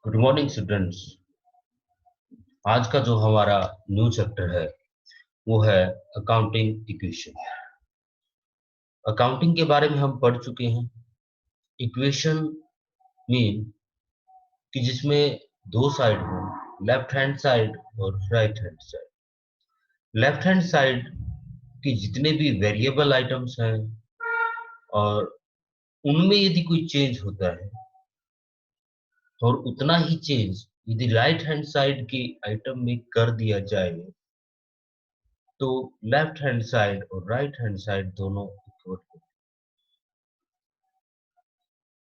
Good morning students. आज का जो हमारा न्यू चैप्टर है वो है अकाउंटिंग इक्वेशन। अकाउंटिंग के बारे में हम पढ़ चुके हैं। इक्वेशन मीन कि जिसमें दो साइड हो, लेफ्ट हैंड साइड और right hand side. Left hand side की जितने भी वेरिएबल आइटम्स हैं और उनमें यदि कोई चेंज होता है और उतना ही चेंज यदि राइट हैंड साइड की आइटम में कर दिया जाए तो लेफ्ट हैंड साइड और राइट हैंड साइड दोनों इक्वल होते हैं।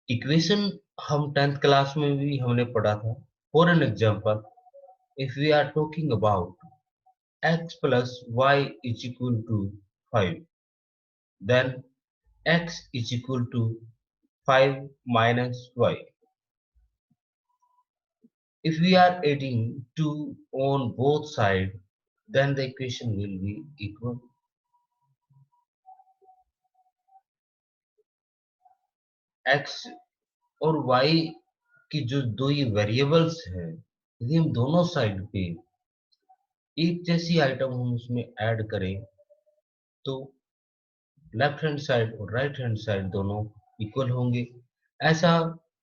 इक्वेशन हम 10th क्लास में भी हमने पढ़ा था। For an example, if we are talking about x plus y is equal to 5, then x is equal to 5 minus y. If we are adding 2 on both sides, then the equation will be equal. x और y की जो दो ये variables हैं, यदि हम दोनों side पे एक जैसी आइटम हम उसमें ऐड करें तो लेफ्ट हैंड साइड और राइट हैंड साइड दोनों इक्वल होंगे। ऐसा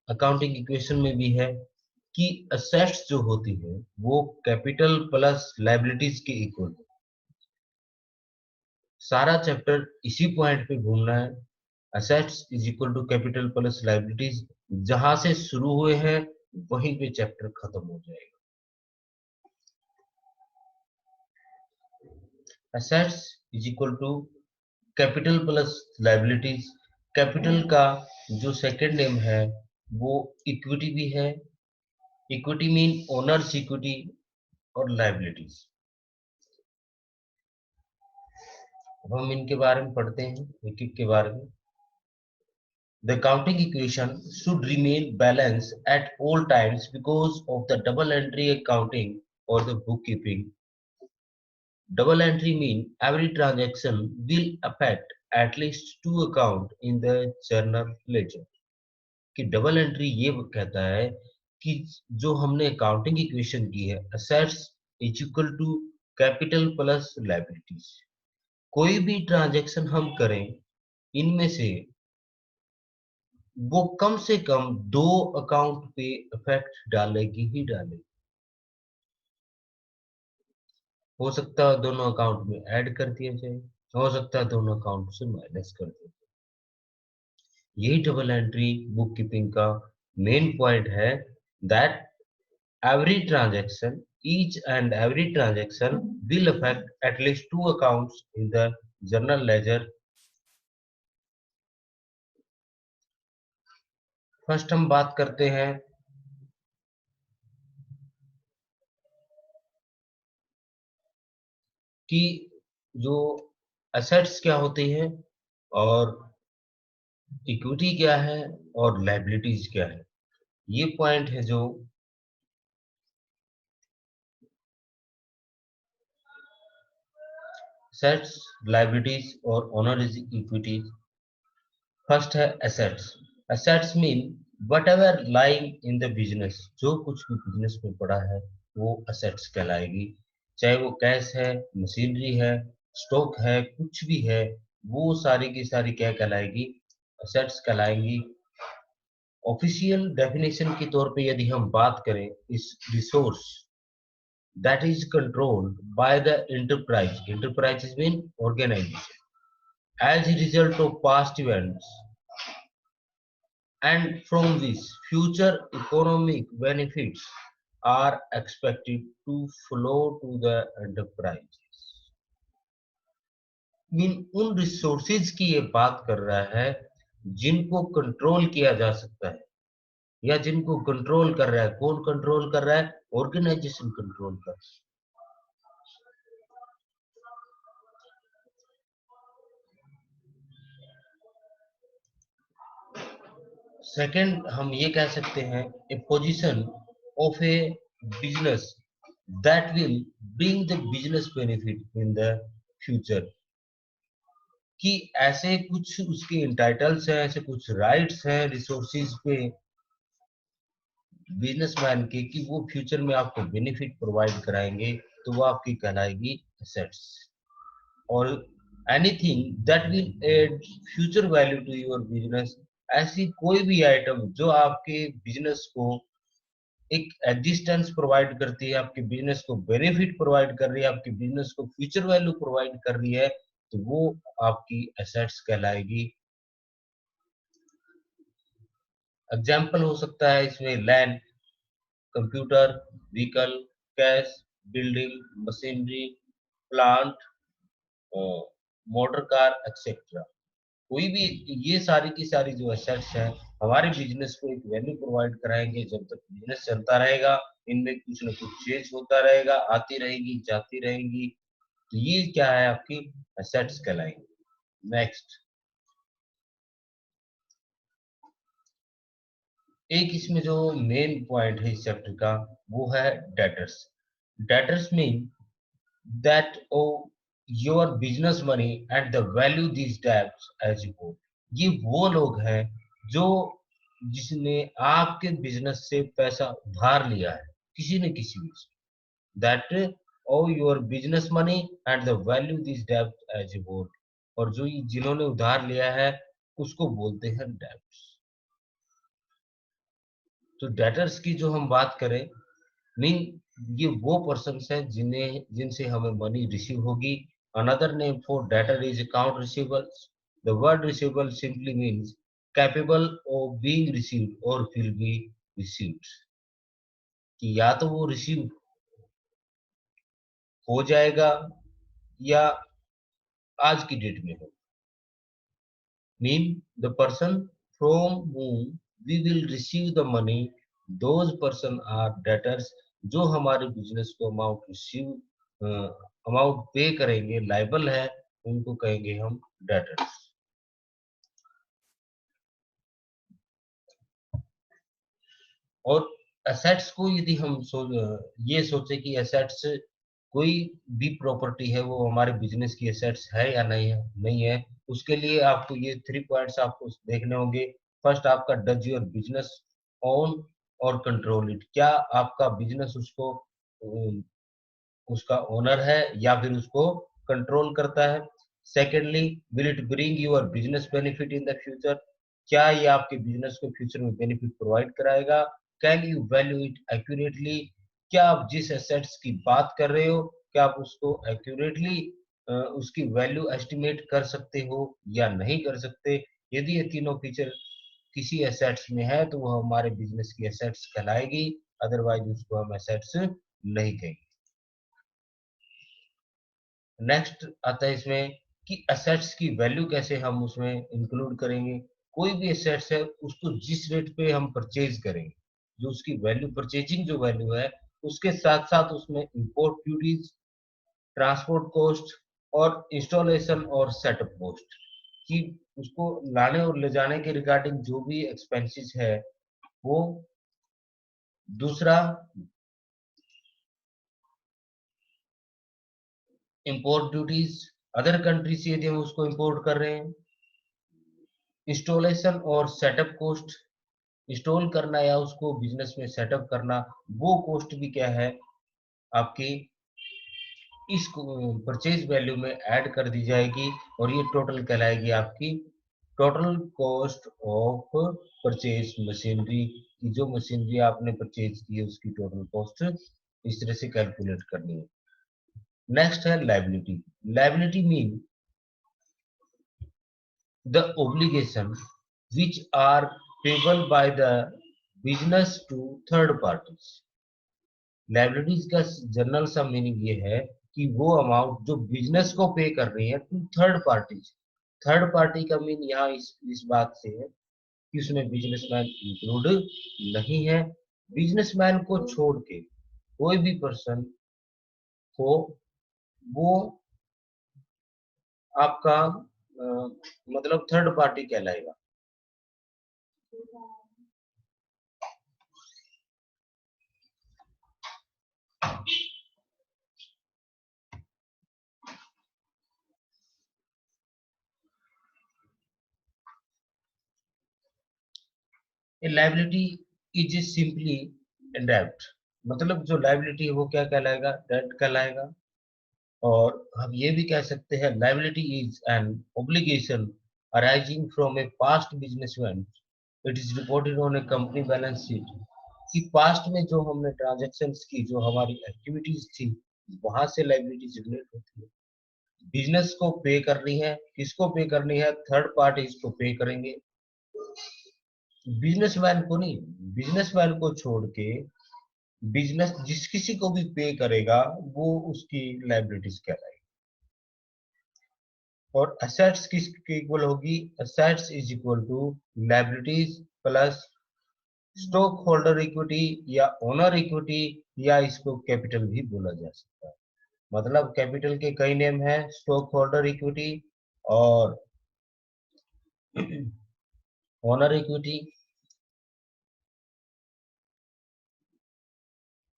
अकाउंटिंग इक्वेशन में भी है कि असेट्स जो होती है वो कैपिटल प्लस लायबिलिटीज के इक्वल। सारा चैप्टर इसी पॉइंट पे घूमना है। Assets is equal to capital plus liabilities, जहां से शुरू हुए हैं वहीं पे चैप्टर खत्म हो जाएगा। Assets is equal to capital plus liabilities. Capital का जो सेकंड नेम है वो इक्विटी भी है। इक्विटी मीन ओनर्स इक्विटी और लायबिलिटीज। अब हम इनके बारे में पढ़ते हैं एक एक के बारे में। The accounting equation should remain balanced at all times because of the double entry accounting or the bookkeeping. Double entry mean every transaction will affect at least two account in the journal ledger. कि double entry ये कहता है कि जो हमने accounting equation की है, assets is equal to capital plus liabilities. कोई भी ट्रांजैक्शन हम करें इनमें से वो कम से कम दो अकाउंट पे इफेक्ट डालेगी ही डालेगी। हो सकता है दोनों अकाउंट में ऐड कर दिया जाए, हो सकता है दोनों अकाउंट से माइनस कर दिया जाए। यही डबल एंट्री बुक कीपिंग का मेन पॉइंट है, that every transaction, each and every transaction will affect at least two accounts in the journal ledger. First हम बात करते हैं कि जो एसेट्स क्या होती है और इक्विटी क्या है और लायबिलिटीज क्या है। ये पॉइंट है जो एसेट्स, लायबिलिटीज और ओनर इक्विटी। फर्स्ट है assets. Assets mean what ever lying in the business. जो कुछ भी बिजनेस में पड़ा है वो एसेट्स कहलाएगी। चाहे वो कैश है, मशीनरी है, स्टॉक है, कुछ भी है, वो सारी की सारी क्या कहलाएगी, एसेट्स कहलाएंगी। ऑफिशियल डेफिनेशन के तौर पे यदि हम बात करें, इस resource that is controlled by the enterprise. Enterprise is mean organization as a result of past events and from which future economic benefits are expected to flow to the enterprise. Mean उन resources की ये बात कर रहा है जिनको control किया जा सकता है या जिनको कंट्रोल कर रहा है। कौन कंट्रोल कर रहा है? ऑर्गेनाइजेशन कंट्रोल कर रहा है। सेकंड हम ये कह सकते हैं, a position of a business that will bring the business benefit in the future. कि ऐसे कुछ उसके इंटाइटल्स हैं, ऐसे कुछ राइट्स हैं रिसोर्सेज पे बिजनेसमैन के कि वो फ्यूचर में आपको बेनिफिट प्रोवाइड कराएंगे, तो वो आपकी कहलाएगी एसेट्स। और anything that will add future value to your business, ऐसी कोई भी आइटम जो आपके बिजनेस को एक एग्जिस्टेंस प्रोवाइड करती है, आपके बिजनेस को बेनिफिट प्रोवाइड कर रही है, आपके बिजनेस को फ्यूचर वैल्यू प्रोवाइड कर रही है, तो वो आपकी एसेट्स कहलाएगी। एग्जाम्पल हो सकता है इसमें land, computer, vehicle, cash, building, machinery, plant, motor car etcetera. कोई भी ये सारी की सारी जो एसेट्स है हमारे बिजनेस को एक वैल्यू प्रोवाइड कराएंगे। जब तक बिजनेस चलता रहेगा इनमें कुछ ना कुछ चेंज होता रहेगा, आती रहेगी जाती रहेगी, तो ये क्या है आपकी एसेट्स कहलाएंगे। नेक्स्ट, एक इसमें जो मेन पॉइंट है इस चैप्टर का वो है debtors. Debtors mean that owe your business money and the value these debts as you go। ये वो लोग हैं जो जिसने आपके बिजनेस से पैसा उधार लिया है किसी न किसी में से, that owe your business money and the value these debts as you go। और जो ये जिन्होंने उधार लिया है उसको बोलते हैं डेब्ट्स। तो डेटर्स की जो हम बात करें, मीन ये वो पर्सन्स हैं जिनसे हमें मनी रिसीव होगी। Another name for debtor is account receivables. The word receivable simply means capable of being received और विल बी रिसीव्ड, कि या तो वो रिसीव हो जाएगा या आज की डेट में हो। Mean the person from whom we will receive the money, those person are debtors। जो हमारे बिजनेस को अमाउंट पे करेंगे, लाइबल है, उनको कहेंगे हम डेटर्स। और एसेट्स को यदि हम ये सोचे कि एसेट्स कोई भी प्रॉपर्टी है वो हमारे बिजनेस की एसेट्स है या नहीं है, उसके लिए आपको ये 3 पॉइंट्स आपको देखने होंगे। फर्स्ट आपका डज योर बिजनेस ओन और कंट्रोल इट, क्या आपका बिजनेस उसको उसका ओनर है या फिर उसको कंट्रोल करता है। Secondly, will it bring your business benefit in the future, क्या ये आपके बिजनेस को फ्यूचर में बेनिफिट प्रोवाइड कराएगा। Can you value it accurately, क्या आप जिस एसेट्स की बात कर रहे हो क्या आप उसको एक्यूरेटली उसकी वैल्यू एस्टिमेट कर सकते हो या नहीं कर सकते। यदि ये तीनों फीचर किसी एसेट्स में है तो वो हमारे बिजनेस की एसेट्स कहलाएगी, अदरवाइज उसको हम एसेट्स नहीं कहेंगे। नेक्स्ट आता है इसमें कि एसेट्स की वैल्यू कैसे हम उसमें इंक्लूड करेंगे। कोई भी एसेट्स है उसको जिस रेट पे हम परचेज करेंगे, जो उसकी वैल्यू परचेजिंग जो वैल्यू है उसके साथ साथ उसमें इंपोर्ट ड्यूटीज, ट्रांसपोर्ट कॉस्ट और इंस्टॉलेशन और सेटअप कॉस्ट, कि उसको लाने और ले जाने के रिगार्डिंग जो भी एक्सपेंसेस है वो। दूसरा, इंपोर्ट ड्यूटीज, अदर कंट्री से यदि हम उसको इंपोर्ट कर रहे हैं। इंस्टॉलेशन और सेटअप कॉस्ट, इंस्टॉल करना या उसको बिजनेस में सेटअप करना, वो कॉस्ट भी क्या है आपकी इस परचेज वैल्यू में ऐड कर दी जाएगी, और ये टोटल कहलाएगी आपकी total cost of purchase machinery, की जो मशीनरी आपने परचेज की है उसकी टोटल कॉस्ट इस तरह से कैलकुलेट करनी है। नेक्स्ट है liability. Liability mean the obligation which are payable by the business to third parties। Liabilities का जनरल सा मीनिंग ये है कि वो अमाउंट जो बिजनेस को पे कर रही है to third parties. Third party का मीन यहाँ इस बात से है कि उसमें बिजनेसमैन इंक्लूड नहीं है। बिजनेसमैन को छोड़ के कोई भी पर्सन हो वो आपका मतलब थर्ड पार्टी कहलाएगा। A liability is simply डेब्ट, मतलब जो लायबिलिटी है वो क्या कहलाएगा, डेब्ट कहलाएगा। और हम ये भी कह सकते हैं liability is an obligation arising from A past business event, it is reported on A company balance sheet. कि पास्ट में जो हमने ट्रांजैक्शंस की, जो हमारी एक्टिविटीज थी, वहां से लायबिलिटी जनरेट होती है। बिजनेस को पे करनी है, किसको पे करनी है, थर्ड पार्टी इसको पे करेंगे, बिजनेसमैन को नहीं। बिजनेसमैन को छोड़ के बिजनेस जिस किसी को भी पे करेगा वो उसकी लायबिलिटीज कहलाएगी। और असेट्स किसके इक्वल होगी, assets is equal to liabilities plus stockholder equity या ओनर इक्विटी, या इसको कैपिटल भी बोला जा सकता है। मतलब कैपिटल के कई नेम है, स्टॉक होल्डर इक्विटी और ओनर इक्विटी।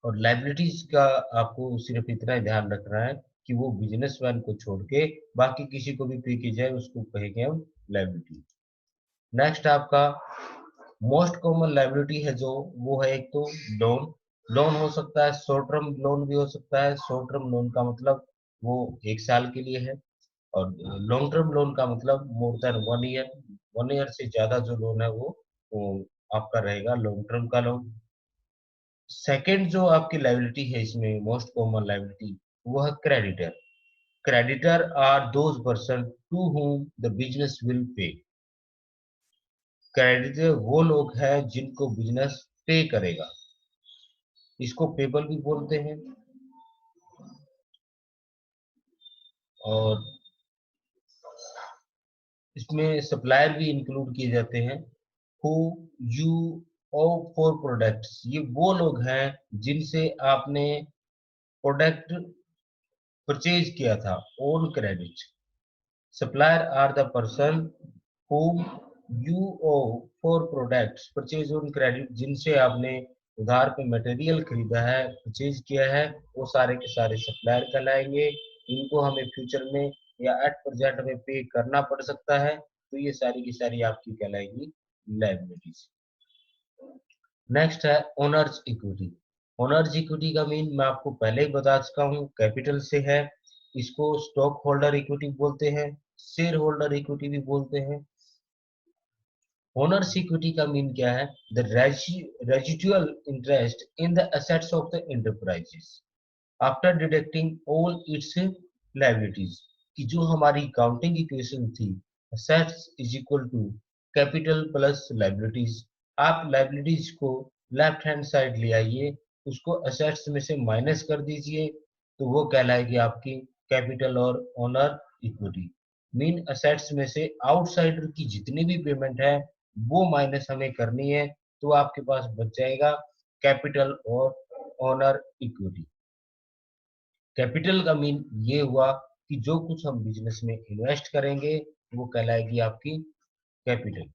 और लाइबिलिटीज का आपको सिर्फ इतना ही ध्यान रखना है कि वो बिजनेसमैन को छोड़ के बाकी किसी को भी पे की जाए उसको कहेंगे हम लाइबिलिटी। नेक्स्ट आपका मोस्ट कॉमन लाइबिलिटी है जो, वो है एक तो लोन। लोन हो सकता है शॉर्ट टर्म लोन भी हो सकता है। शॉर्ट टर्म लोन का मतलब वो 1 साल के लिए है, और लॉन्ग टर्म लोन का मतलब मोर देन 1 ईयर। 1 ईयर से ज्यादा जो लोन है वो आपका रहेगा लॉन्ग टर्म का लोन। सेकंड जो आपकी लायबिलिटी है इसमें मोस्ट कॉमन लायबिलिटी, वो है creditor. Creditor are those person to whom the business will pay. Creditor वो लोग हैं जिनको बिजनेस पे करेगा, इसको पेबल भी बोलते हैं। और इसमें सप्लायर भी इंक्लूड किए जाते हैं। Who you owe for products, ये वो लोग हैं जिनसे आपने प्रोडक्ट परचेज किया था on credit. Supplier are the person whom you owe for products purchase on credit, जिनसे आपने उधार पे मटेरियल खरीदा है, परचेज किया है, वो सारे के सारे सप्लायर कहलाएंगे। इनको हमें फ्यूचर में या एट प्रेजेंट में पे करना पड़ सकता है, तो ये सारी की सारी आपकी कहलाएगी लायबिलिटीज। नेक्स्ट है ओनर्स इक्विटी। ओनर्स इक्विटी का मीन मैं आपको पहले ही बता चुका हूँ, कैपिटल से है। इसको स्टॉक होल्डर इक्विटी बोलते हैं, शेयर होल्डर इक्विटी भी बोलते हैं। ओनर्स इक्विटी का मीन क्या है, the residual interest in the assets of the enterprises after deducting all its liabilities. कि जो हमारी काउंटिंग इक्वेशन थी, assets is equal to capital plus liabilities. आप लायबिलिटीज को लेफ्ट हैंड साइड ले आइए, उसको एसेट्स में से माइनस कर दीजिए, तो वो कहलाएगी आपकी कैपिटल और ओनर इक्विटी। मीन एसेट्स में से आउटसाइडर की जितनी भी पेमेंट है वो माइनस हमें करनी है, तो आपके पास बच जाएगा कैपिटल और ओनर इक्विटी। कैपिटल का मीन ये हुआ कि जो कुछ हम बिजनेस में इन्वेस्ट करेंगे वो कहलाएगी आपकी कैपिटल।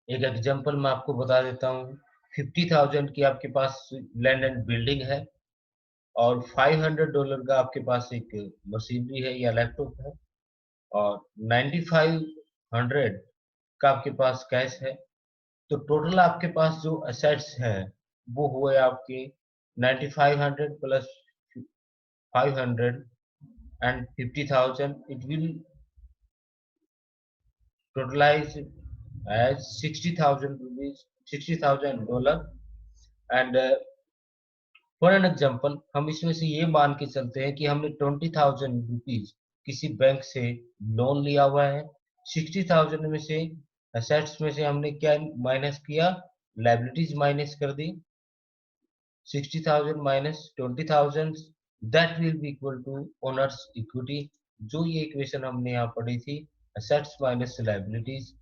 एक एग्जांपल मैं आपको बता देता हूँ। 50,000 की आपके पास लैंड एंड बिल्डिंग है, और $500 का आपके पास एक मशीनरी है या लैपटॉप है, और 9500 का आपके पास कैश है। तो टोटल आपके पास जो असेट्स हैं वो हुए आपके 9500 plus 500 and 50,000, it will totalize as 60,000 rupees, $60,000। and for an example हम इसमें से ये मान के चलते हैं कि हमने 20,000 रुपीज किसी बैंक से लोन लिया हुआ है। 60,000 में से असेट्स में से हमने क्या माइनस किया, लाइबिलिटीज माइनस कर दी। 60,000 minus 20,000, that will be equal to owners equity. जो ये इक्वेशन हमने यहाँ पढ़ी थी, असेट्स माइनस लाइबिलिटीज,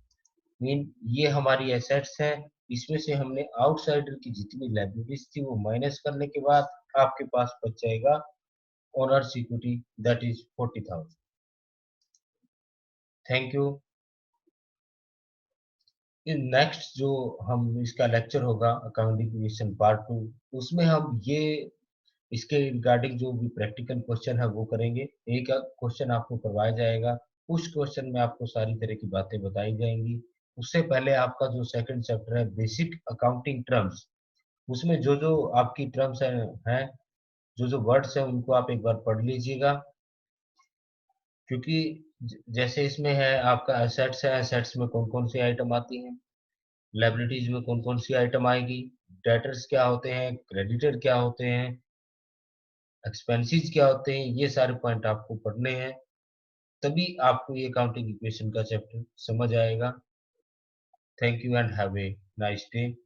मीन ये हमारी एसेट्स हैं, इसमें से हमने आउटसाइडर की जितनी लाइबिलिटीज थी वो माइनस करने के बाद आपके पास बच जाएगा owners equity, that is 40,000। Thank you. Next जो हम इसका लेक्चर होगा अकाउंटिंग इक्वेशन पार्ट 2, उसमें हम ये इसके रिगार्डिंग जो भी प्रैक्टिकल क्वेश्चन है वो करेंगे। एक क्वेश्चन आपको करवाया जाएगा, उस क्वेश्चन में आपको सारी तरह की बातें बताई जाएंगी। उससे पहले आपका जो सेकंड चैप्टर है बेसिक अकाउंटिंग टर्म्स, उसमें जो जो आपकी टर्म्स हैं, जो जो वर्ड्स हैं उनको आप एक बार पढ़ लीजिएगा, क्योंकि जैसे इसमें है आपका एसेट्स है, एसेट्स में कौन कौन सी आइटम आती हैं, लायबिलिटीज में कौन कौन सी आइटम आएगी, डेटर्स क्या होते हैं, क्रेडिटर क्या होते हैं, एक्सपेंसेस क्या होते हैं, ये सारे पॉइंट आपको पढ़ने हैं, तभी आपको ये अकाउंटिंग इक्वेशन का चैप्टर समझ आएगा। Thank you and have a nice day.